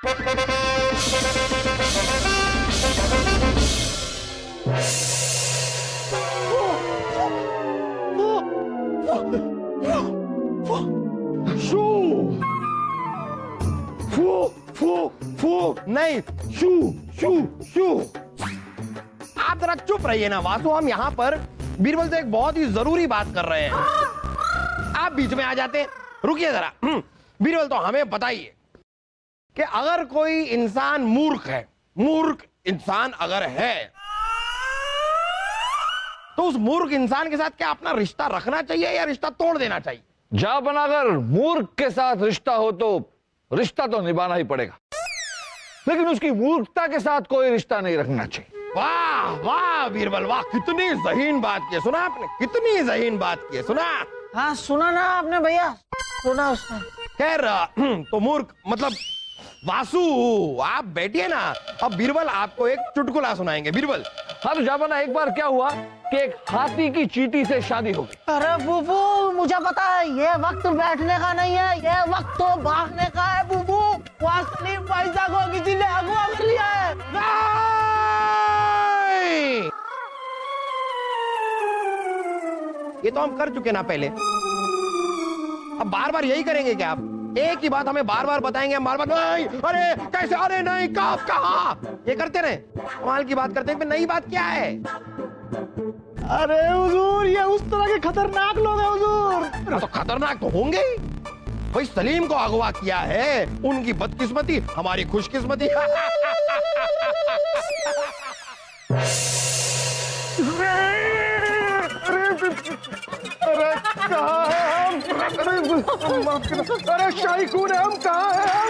नहीं, शू शू शू। आप जरा चुप रहिए ना वासु, हम यहाँ पर बीरबल से एक बहुत ही जरूरी बात कर रहे हैं, आप बीच में आ जाते हैं। रुकिए जरा। बीरबल, तो हमें बताइए कि अगर कोई इंसान मूर्ख है, मूर्ख इंसान अगर है, तो उस मूर्ख इंसान के साथ क्या अपना रिश्ता रखना चाहिए या रिश्ता तोड़ देना चाहिए? जहां पर अगर मूर्ख के साथ रिश्ता हो तो रिश्ता तो निभाना ही पड़ेगा, लेकिन उसकी मूर्खता के साथ कोई रिश्ता नहीं रखना चाहिए। वाह वाह बीरबल वाह, कितनी ज़हीन बात की। सुना आपने, कितनी ज़हीन बात की। सुना? हाँ सुना ना आपने भैया, सुना उसने। खैर, तो मूर्ख मतलब वासु, आप बैठिए ना। अब बीरबल आपको एक चुटकुला सुनाएंगे। बीरबल। हाँ तो जापाना, एक बार क्या हुआ कि एक हाथी की चींटी से शादी हो गई। अरे बुबू, मुझे पता है ये वक्त बैठने का नहीं है, ये वक्त तो भागने का है बुबू। असली पैसा को किसी ने अगवा कर लिया है। ये तो हम कर चुके ना पहले, अब बार बार यही करेंगे क्या आप? एक ही बात हमें बार बार बताएंगे, हम बार बार नहीं, अरे कैसे, अरे नहीं, कब, कहाँ, ये करते रहे। कमाल की बात करते हैं, नई बात क्या है? अरे हुजूर, ये उस तरह के खतरनाक लोग हैं हुजूर। तो खतरनाक तो होंगे ही। भाई सलीम को अगवा किया है, उनकी बदकिस्मती हमारी खुशकिस्मती। अरे कहाँ है हम? अरे शाही खून है, हम कहाँ हैं हम?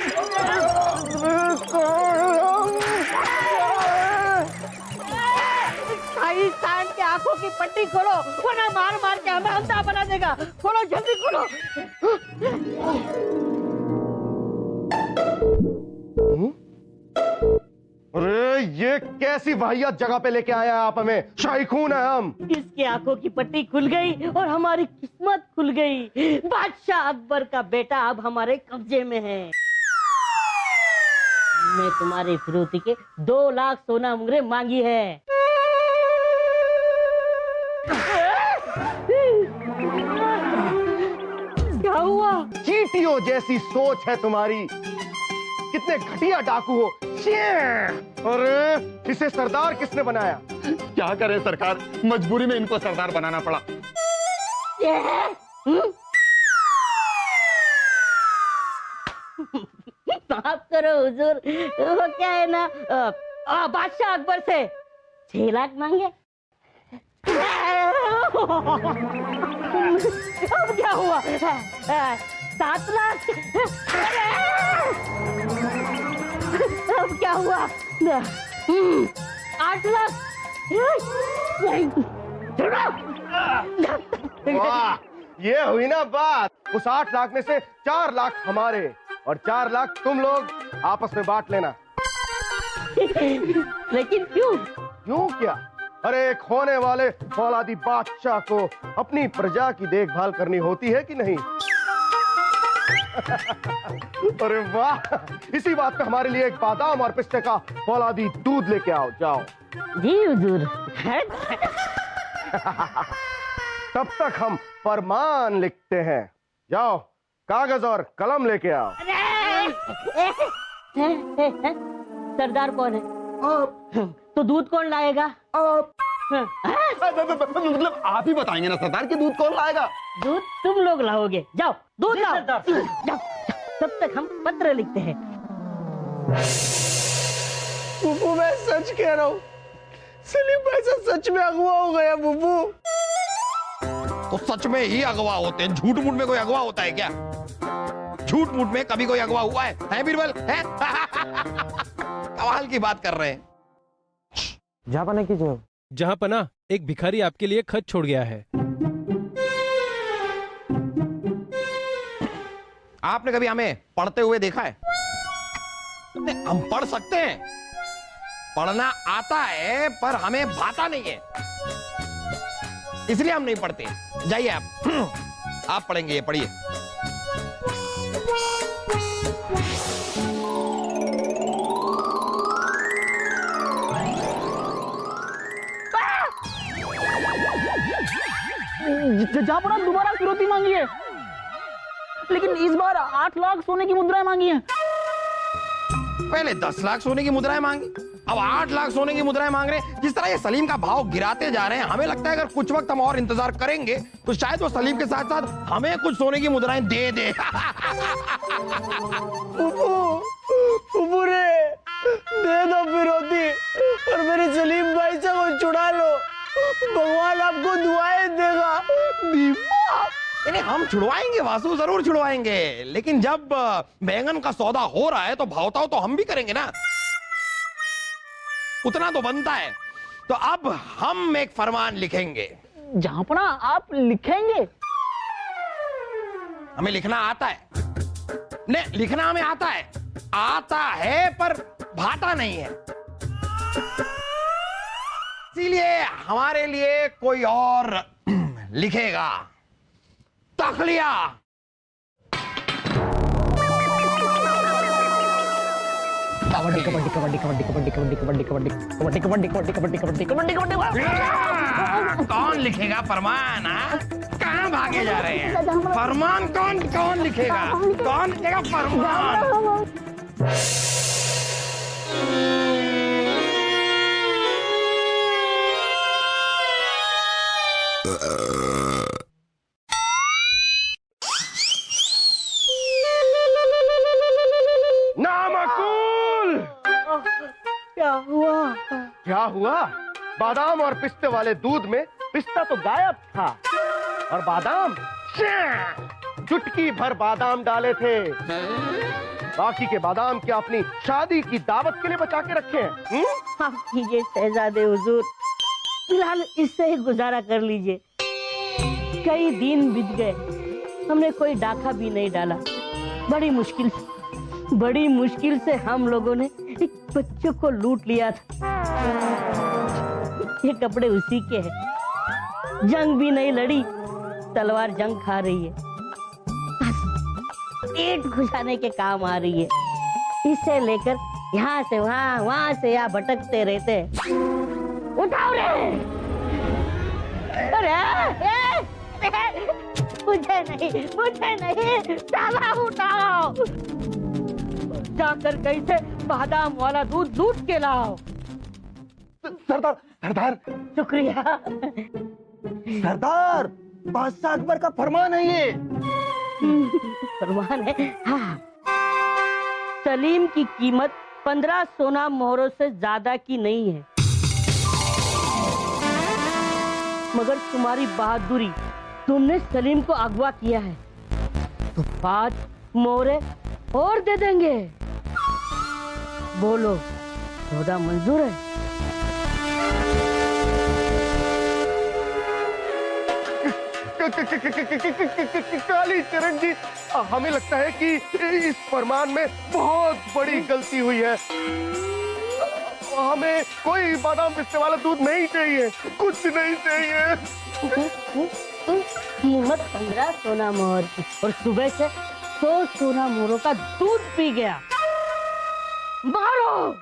शाही शान के आंखों की पट्टी खोलो, वरना मार मार के हमें अंधा बना देगा। खोलो, जल्दी खोलो। अरे ये कैसी वाहियात जगह पे लेके आया आप हमें? शाही खून है हम। इसके आंखों की पट्टी खुल गई और हमारी किस्मत खुल गई। बादशाह अकबर का बेटा अब हमारे कब्जे में है। मैं तुम्हारी फिरौती के 2 लाख सोना मुहरे मांगी है। क्या हुआ? चींटियों जैसी सोच है तुम्हारी, कितने घटिया डाकू हो। अरे इसे सरदार किसने बनाया? क्या करें सरकार, मजबूरी में इनको सरदार बनाना पड़ा। माफ करो हुजूर, वो क्या है ना, बादशाह अकबर से 6 लाख मांगे। अब क्या हुआ? 7 लाख। अब क्या हुआ? 8 लाख। वाह, ये हुई ना बात। उस 8 लाख में से 4 लाख हमारे और 4 लाख तुम लोग आपस में बांट लेना। लेकिन क्यों? क्यों क्या? अरे एक होने वाले फौलादी बादशाह को अपनी प्रजा की देखभाल करनी होती है कि नहीं? अरे वाह, इसी बात पे हमारे लिए एक बादाम और पिस्ते का फौलादी दूध लेके आओ। जाओ। जी हुजूर। तब तक हम फरमान लिखते हैं। जाओ, कागज और कलम लेके आओ। सरदार कौन है? तो दूध कौन लाएगा? मतलब आप ही बताएंगे ना सरदार कि दूध कौन लाएगा? दूध तुम लोग लाओगे। जाओ दूध लाओ। जाओ, तब तक हम पत्र लिखते हैं। बुबू मैं सच कह रहा हूँ, सलीम पैसा सच में अगवा हो गया बुबू। तो सच में ही अगवा होते हैं, झूठ मूठ में कोई अगवा होता है क्या? झूठ मूठ में कभी कोई अगवा हुआ है बीरबल? है? कमाल की बात कर रहे हैं। जापाना कीजिए। जहां पना, एक भिखारी आपके लिए खत छोड़ गया है। आपने कभी हमें पढ़ते हुए देखा है? हम पढ़ सकते हैं, पढ़ना आता है, पर हमें भाता नहीं है, इसलिए हम नहीं पढ़ते। जाइए आप पढ़ेंगे, ये पढ़िए। जहापना दोबारा फिरौती मांगी है, लेकिन इस बार 8 लाख सोने की मुद्राएं मांगी हैं। पहले 10 लाख सोने की मुद्राएं मांगी, अब 8 लाख सोने की मुद्राएं मांग रहे हैं। जिस तरह ये सलीम का भाव गिराते जा रहे हैं, हमें लगता है अगर कुछ वक्त हम और इंतजार करेंगे तो शायद वो सलीम के साथ साथ हमें कुछ सोने की मुद्राएं दे दे। रे, दे दो फिरौती और मेरे सलीम भाई से वो छुड़ा लो, भगवान आपको दुआएं देगा। दीपा नहीं, हम छुड़वाएंगे वासु, जरूर छुड़वाएंगे, लेकिन जब बैंगन का सौदा हो रहा है तो भावताओ तो हम भी करेंगे ना, उतना तो बनता है। तो अब हम एक फरमान लिखेंगे। जहापना आप लिखेंगे? हमें लिखना आता है, नहीं लिखना हमें आता है पर भाता नहीं है, इसीलिए हमारे लिए कोई और लिखेगा। तखलिया। कबड्डी कबड्डी कबड्डी कबड्डी कबड्डी कबड्डी कबड्डी कबड्डी कबड्डी कबड्डी कबड्डी कबड्डी कबड्डी कबड्डी कबड्डी। कौन लिखेगा फरमान? कहाँ भागे जा रहे हैं? फरमान कौन लिखेगा? कौन लिखेगा फरमान? नामकूल। क्या हुआ? क्या हुआ? बादाम और पिस्ते वाले दूध में पिस्ता तो गायब था और बादाम चुटकी भर बादाम डाले थे। बाकी के बादाम क्या अपनी शादी की दावत के लिए बचा के रखे हैं? आप कीजिए शहजादे हुजूर, फिलहाल इससे ही गुजारा कर लीजिए। कई दिन बीत गए, हमने कोई डाका भी नहीं डाला। बड़ी मुश्किल से हम लोगों ने एक बच्चे को लूट लिया था। ये कपड़े उसी के हैं। जंग भी नहीं लड़ी, तलवार जंग खा रही है, पेट घुसाने के काम आ रही है। इसे लेकर यहाँ से वहाँ से यहाँ भटकते रहते हैं। उठाओ रे! अरे मुझे नहीं, डाला उठाओ। जाकर कैसे बादाम वाला दूध लूट के लाओ। सरदार शुक्रिया। सरदार, बादशाह अकबर का फरमान है ये। फरमान है? हाँ। सलीम की कीमत 15 सोना मोहरों से ज्यादा की नहीं है, मगर तुम्हारी बहादुरी, तुमने सलीम को अगवा किया है तो 5 मोहरे और दे देंगे। बोलो, सौदा मंजूर है? काली चरण जी, हमें लगता है कि इस फरमान में बहुत बड़ी गलती हुई है। हमें कोई बादाम पिस्ते वाला दूध नहीं चाहिए, कुछ नहीं चाहिए। कीमत 15 सोना मोहर की और सुबह से 100 सोना मोहरों का दूध पी गया। मारो!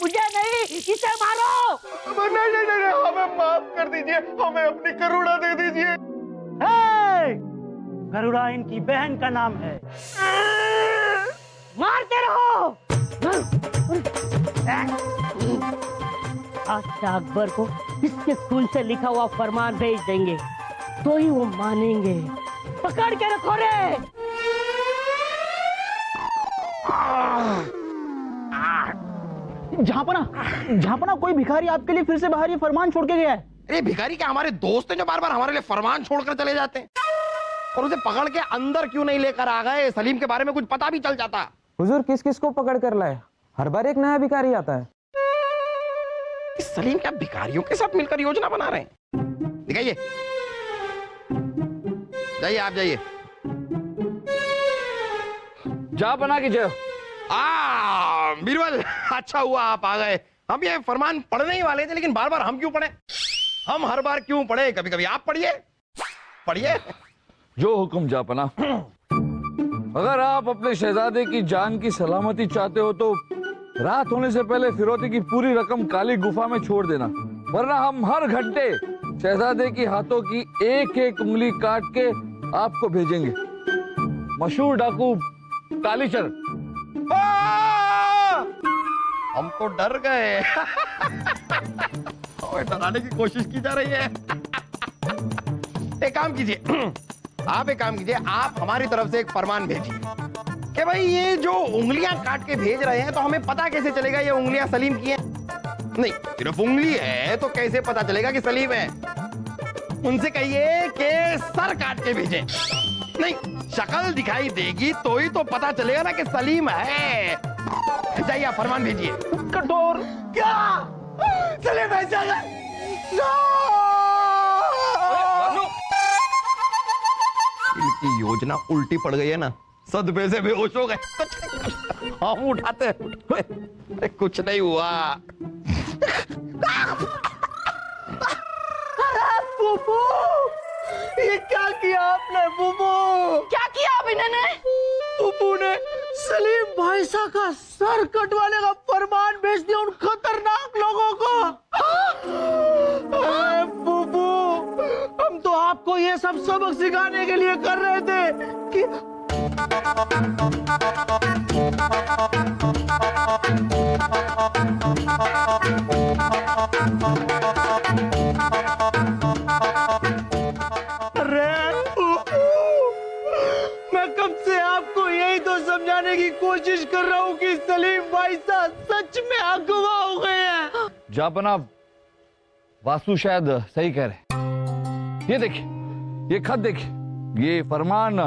मुझे नहीं, इसे मारो! नहीं, हमें माफ कर दीजिए, हमें अपनी करुणा दे दीजिए। गरुड़ा इनकी बहन का नाम है। मारते रहो। बादशाह अकबर को इसके खून से लिखा हुआ फरमान भेज देंगे तो ही वो मानेंगे। पकड़ के रखो रे। जहापना कोई भिखारी आपके लिए फिर से बाहर ये फरमान छोड़ के गया है। अरे भिखारी क्या हमारे दोस्त हैं जो बार बार हमारे लिए फरमान छोड़कर चले जाते हैं? और उसे पकड़ के अंदर क्यों नहीं लेकर आ गए? सलीम के बारे में कुछ पता भी चल जाता। हुजूर, किस किस को पकड़ कर लाए? हर बार एक नया भिखारी आता है। इस सलीम क्या भिखारियों के साथ मिलकर योजना बना रहे हैं? दिखाइए, जाइए आप जाइए। जा बना की जय। बीरबल, अच्छा हुआ आप आ गए। हम ये फरमान पढ़ने ही वाले थे, लेकिन बार बार हम क्यों पढ़े? हम हर बार क्यों पढ़े? कभी कभी आप पढ़िए। जो हुक्म जापना। अगर आप अपने शहजादे की जान की सलामती चाहते हो तो रात होने से पहले फिरौती की पूरी रकम काली गुफा में छोड़ देना वरना हम हर घंटे शहजादे की हाथों की एक एक उंगली काट के आपको भेजेंगे। मशहूर डाकू कालीचरण। हम तो डर गए। ओए, डराने की कोशिश की जा रही है। एक काम कीजिए, आप एक काम कीजिए, आप हमारी तरफ से एक फरमान भेजिए कि भाई ये जो उंगलियां काट के भेज रहे हैं तो हमें पता कैसे चलेगा ये उंगलियां सलीम की हैं? नहीं, सिर्फ उंगली है तो कैसे पता चलेगा कि सलीम है? उनसे कहिए कि सर काट के भेजें। नहीं, शक्ल दिखाई देगी तो ही तो पता चलेगा ना कि सलीम है। जाइए, आप फरमान भेजिए। कठोर क्या सलीम है? इनकी योजना उल्टी पड़ गई है ना, सदमे से बेहोश हो गए। हम उठाते हैं, कुछ नहीं हुआ। बुबू, ये क्या किया आपने बुबू? क्या किया अभिनय ने? बुबू ने सलीम भाईसा का सर कटवाने का फरमान भेज दिया उन खतरनाक लोगों को। अरे बुबू, हम तो आपको ये सब सबक सिखाने के लिए कर रहे थे कि मैं कब से आपको यही तो समझाने की कोशिश कर रहा हूँ कि सलीम भाई साहब सच में अगवा हो गए हैं। जापना, वासु शायद सही कह रहे। ये देखिए, ये खत देखिए, ये फरमान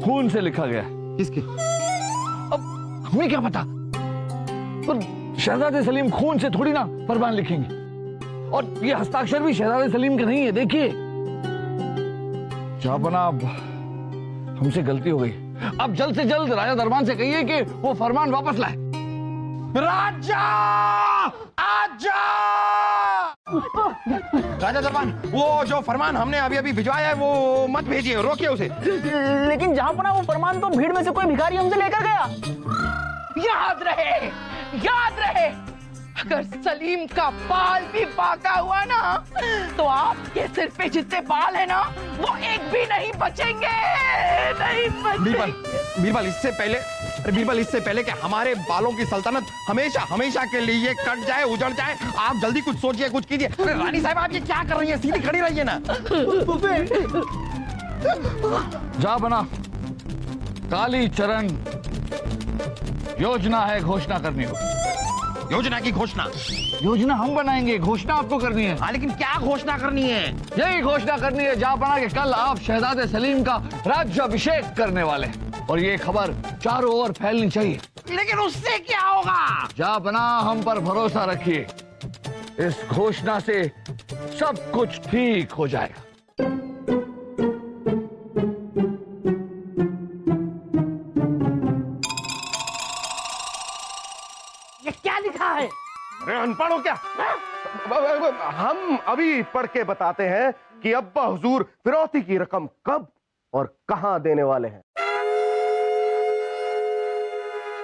खून से लिखा गया है। किसके? अब हमें क्या पता, पर शहजादे सलीम खून से थोड़ी ना फरमान लिखेंगे। और ये हस्ताक्षर भी शहजादे सलीम का नहीं है। देखिए जापना, हमसे गलती हो गई। अब जल्द से जल्द राजा दरबान से कहिए कि वो फरमान वापस लाए। राजा आजा! राजा दरबान, वो जो फरमान हमने अभी अभी भिजवाया है वो मत भेजिए, रोकिए उसे। लेकिन जहाँ पना वो फरमान तो भीड़ में से कोई भिखारी हमसे लेकर गया। याद रहे, याद रहे, अगर सलीम का बाल भी बाका हुआ ना तो आपके सिर पे जितने बाल है ना वो एक भी नहीं बचेंगे, नहीं बचेंगे। बीरबल, इससे पहले, अरे बीरबल, इससे पहले कि हमारे बालों की सल्तनत हमेशा हमेशा के लिए कट जाए, उजड़ जाए, आप जल्दी कुछ सोचिए, कुछ कीजिए। अरे रानी साहब, आप ये क्या कर रही हैं? सीधी खड़ी रहिए ना। जा बना, काली चरण योजना है, घोषणा करनी हो। योजना की घोषणा? योजना हम बनाएंगे, घोषणा आपको करनी है। हाँ, लेकिन क्या घोषणा करनी है? यही घोषणा करनी है जा बना कि कल आप शहजादे सलीम का राज्याभिषेक करने वाले हैं और ये खबर चारों ओर फैलनी चाहिए। लेकिन उससे क्या होगा? जा बना, हम पर भरोसा रखिए, इस घोषणा से सब कुछ ठीक हो जाएगा। ये क्या लिखा है? अरे अनपढ़ हो क्या? हम अभी पढ़ के बताते हैं कि अब्बा हुजूर फिरौती की रकम कब और कहां देने वाले हैं।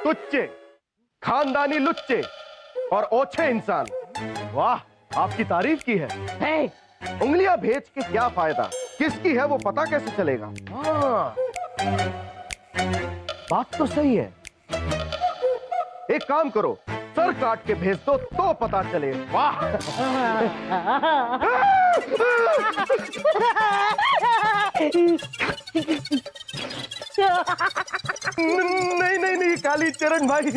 तुच्चे, खानदानी लुच्चे और ओछे इंसान, वाह, आपकी तारीफ की है। उंगलियां भेज के क्या फायदा, किसकी है वो पता कैसे चलेगा? हाँ, बात तो सही है। एक काम करो, सर काट के भेज दो तो पता चले। वाह! नहीं नहीं नहीं काली चरण भाई,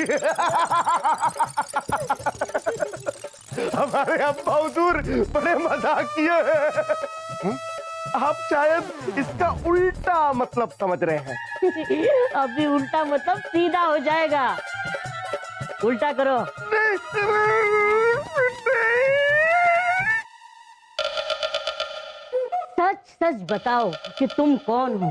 हमारे अब्बा हुजूर बड़े मजाक किए हैं। आप शायद इसका उल्टा मतलब समझ रहे हैं। अभी उल्टा मतलब सीधा हो जाएगा। उल्टा करो। सच सच बताओ कि तुम कौन हो,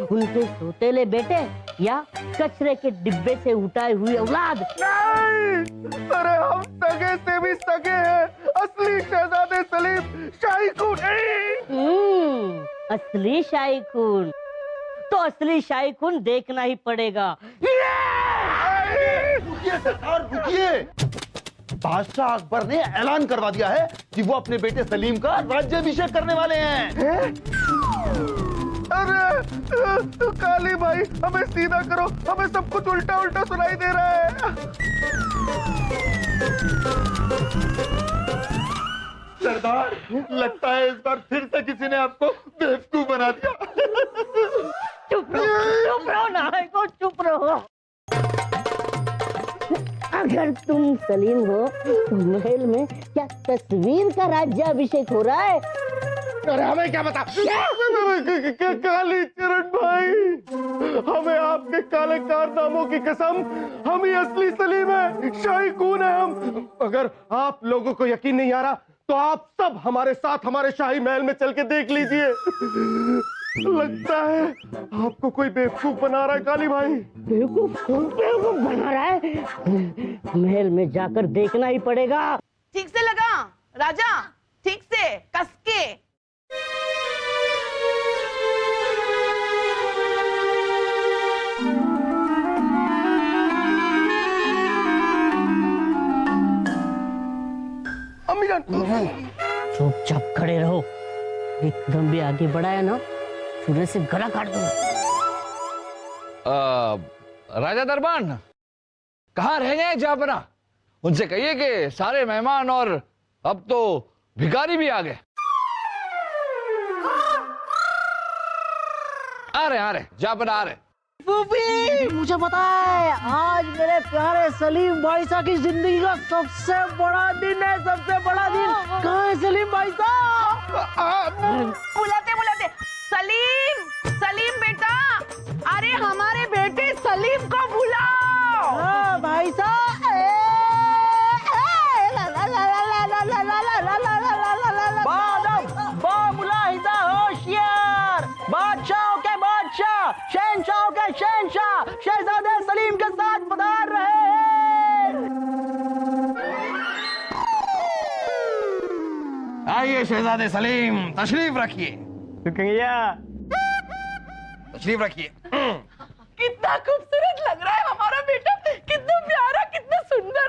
उनके सोतेले बेटे या कचरे के डिब्बे से उठाई हुई औलाद? नहीं, अरे हम सगे से भी सगे हैं, असली शहजादे सलीम शाही खून। असली शाही खून तो असली शाही खून देखना ही पड़ेगा। रुकिए सरकार, रुकिए। बादशाह अकबर ने ऐलान करवा दिया है कि वो अपने बेटे सलीम का राज्याभिषेक करने वाले हैं। अरे काली भाई, हमें सीधा करो, हमें सब कुछ उल्टा उल्टा सुनाई दे रहा है। सरदार, लगता है इस बार फिर से किसी ने आपको बेवकूफ बना दिया। चुप रहो नायको, चुप रहो। अगर तुम सलीम हो तो महल में क्या तस्वीर का राज्याभिषेक हो रहा है? अरे हमें क्या बता। काली चरण भाई, हमें आपके काले कारनामों की कसम, हम ही असली सलीम है, शाही खून है हम। अगर आप लोगों को यकीन नहीं आ रहा तो आप सब हमारे साथ हमारे शाही महल में चल के देख लीजिए। लगता है आपको कोई बेवकूफ बना रहा है काली भाई। बेवकूफ बना रहा है? महल में जाकर देखना ही पड़ेगा। ठीक से लगा राजा, ठीक से कस के। चुपचाप खड़े रहो, एक कदम भी आगे बढ़ाया ना छुरे से गला काट दूंगा। राजा दरबान, कहाँ रह गए जापना? उनसे कहिए कि सारे मेहमान और अब तो भिखारी भी आ गए। आ रहे जापना आ रहे। फूफी, मुझे पता है आज मेरे प्यारे सलीम भाई साहब की जिंदगी का सबसे बड़ा दिन है, सबसे बड़ा दिन। कहाँ है सलीम भाई साहब? बुलाते सलीम बेटा, अरे हमारे बेटे सलीम को बुलाओ। हाँ भाई साहब। होशियार, बादशाह के बादशाह, शहंशाह के शहंशाह, शहजादे सलीम के साथ पधार रहे हैं। आइए शहजादे सलीम, तशरीफ रखिए। शुक्रिया। तशरीफ रखिए। कितना खूबसूरत लग रहा है हमारा बेटा, कितना प्यारा, कितना सुंदर।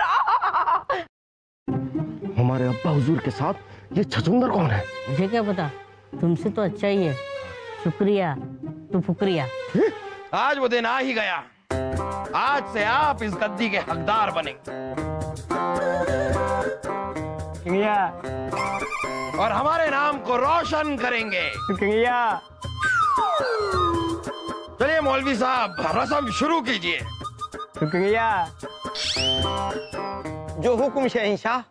हमारे अब्बा हुजूर के साथ ये छछूंदर कौन है? मुझे क्या पता, तुमसे तो अच्छा ही है। शुक्रिया तो फुकरिया। आज वो दिन आ ही गया, आज से आप इस गद्दी के हकदार बनेंगे। शुक्रिया। और हमारे नाम को रोशन करेंगे। शुक्रिया। चलिए मौलवी साहब, रस्म शुरू कीजिए। शुक्रिया। जो हुक्म शहंशाह।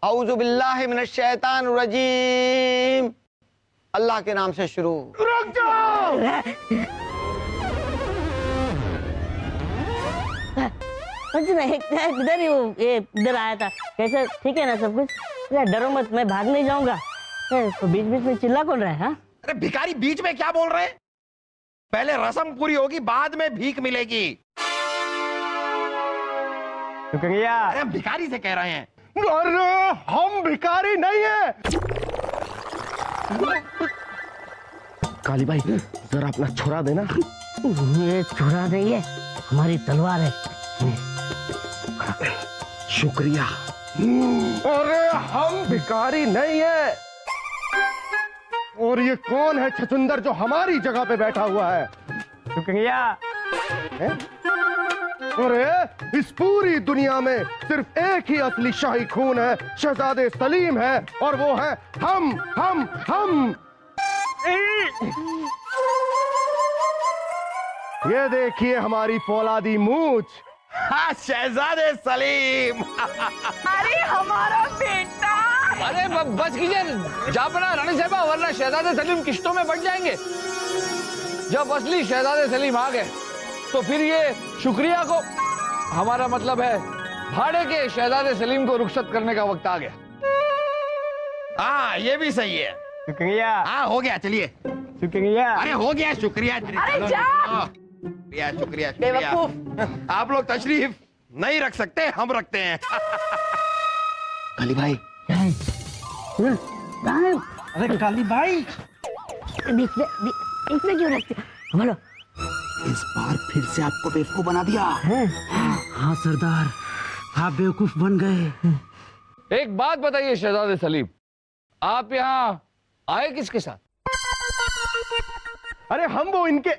औज़ु बिल्लाहि मिनश शैतानिर रजीम। अल्लाह के नाम से शुरू। रुक जाओ। कुछ नहीं, इधर ही इधर आया था। कैसे, ठीक है ना सब कुछ? डरो मत, मैं भाग नहीं जाऊंगा। तो बीच बीच में चिल्ला कौन रहा है? हाँ? अरे भिखारी, बीच में क्या बोल रहे हैं? पहले रस्म पूरी होगी, बाद में भीख मिलेगी। शुक्रिया। अरे हम भिखारी से कह रहे हैं। अरे हम भिखारी नहीं है। काली भाई, जरा अपना छुरा देना। ये छुरा नहीं है, हमारी तलवार है। शुक्रिया। अरे हम भिखारी नहीं है। और ये कौन है छछुंदर जो हमारी जगह पे बैठा हुआ है? शुक्रिया। अरे इस पूरी दुनिया में सिर्फ एक ही असली शाही खून है, शहजादे सलीम है, और वो है हम। ये देखिए हमारी फौलादी मूंछ। हाँ, शहजादे सलीम। अरे हमारा बेटा। अरे बच कीजिए जापना रानी साहबा, वरना शहजादे सलीम किश्तों में बढ़ जाएंगे। जब असली शहजादे सलीम आ गए तो फिर ये शुक्रिया को, हमारा मतलब है भाड़े के शहजादे सलीम को रुखसत करने का वक्त आ गया। हाँ, ये भी सही है। शुक्रिया। हाँ, हो गया, चलिए। शुक्रिया। अरे हो गया, शुक्रिया। अरे जा। शुक्रिया। बेवकूफ। आप लोग तशरीफ नहीं रख सकते, हम रखते हैं। काली भाई। अरे काली भाई, इसमें क्यों रखते? बोलो। इस बार फिर से आपको बेवकूफ बना दिया। हाँ सरदार, आप बेवकूफ बन गए। एक बात बताइए शहजादे सलीम, आप यहाँ आए किसके साथ? अरे हम वो इनके,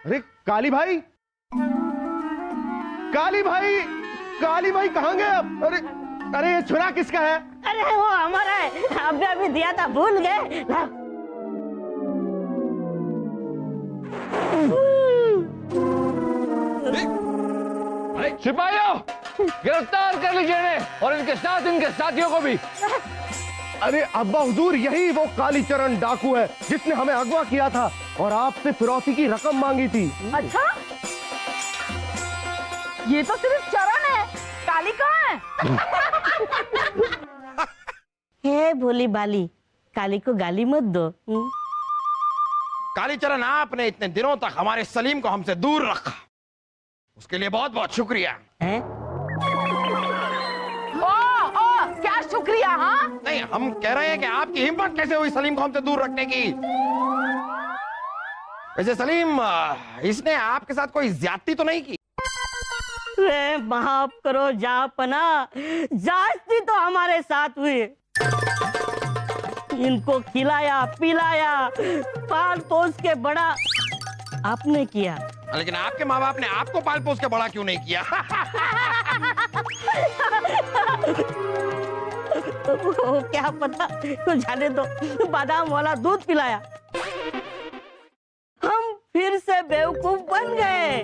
अरे काली भाई, काली भाई, काली भाई कहाँ गए आप? अरे अरे ये छुरा किसका है? अरे वो हमारा है, आपने अभी दिया था, भूल गए। सिपाहियों, गिरफ्तार कर लीजिए इन्हें और इनके साथ इनके साथियों को भी। अरे अब्बा हुजूर, यही वो कालीचरण डाकू है जिसने हमें अगवा किया था और आपसे फिरौती की रकम मांगी थी। अच्छा, ये तो सिर्फ चरण है, काली कहाँ है? हे भोली बाली, काली को गाली मत दो। कालीचरण, आपने इतने दिनों तक हमारे सलीम को हमसे दूर रखा, उसके लिए बहुत बहुत शुक्रिया। क्या शुक्रिया? हाँ नहीं, हम कह रहे हैं कि आपकी हिम्मत कैसे हुई सलीम को हमसे दूर रखने की? वैसे सलीम, इसने आपके साथ कोई ज्यादती तो नहीं की? रे माफ करो जापना, जास्ती तो हमारे साथ हुई। इनको खिलाया पिलाया पाल पोस के बड़ा आपने किया, लेकिन आपके माँ बाप ने आपको पाल पोस के बड़ा क्यों नहीं किया? तो क्या पता, तो जाने दो, बादाम वाला दूध पिलाया। हम फिर से बेवकूफ बन गए।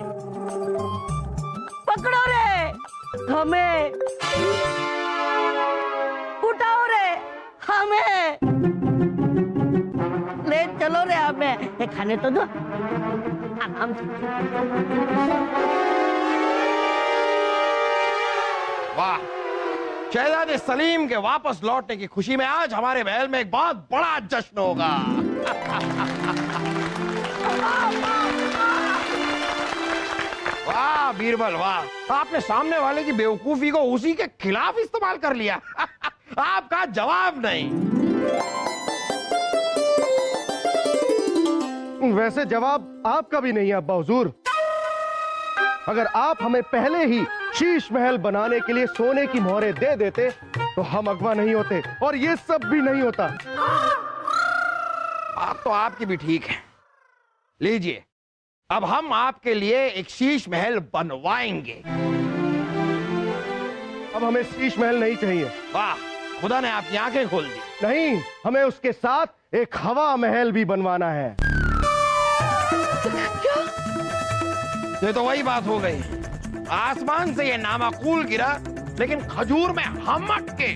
पकड़ो रे हमें, उठाओ रे हमें, ले चलो रे हमें, खाने तो दो आराम से। वाह, शहजादे सलीम के वापस लौटने की खुशी में आज हमारे महल में एक बहुत बड़ा जश्न होगा। वाह बीरबल वाह, आपने सामने वाले की बेवकूफी को उसी के खिलाफ इस्तेमाल कर लिया। आपका जवाब नहीं। वैसे जवाब आपका भी नहीं है अब्बा हुजूर। अगर आप हमें पहले ही शीश महल बनाने के लिए सोने की मोहरें दे देते तो हम अगवा नहीं होते और ये सब भी नहीं होता। बात तो आपकी भी ठीक है। लीजिए, अब हम आपके लिए एक शीश महल बनवाएंगे। अब हमें शीश महल नहीं चाहिए। वाह, खुदा ने आपकी आंखें खोल दी। नहीं, हमें उसके साथ एक हवा महल भी बनवाना है। ये तो वही बात हो गई, आसमान से ये नामाकूल गिरा लेकिन खजूर में हम अटके।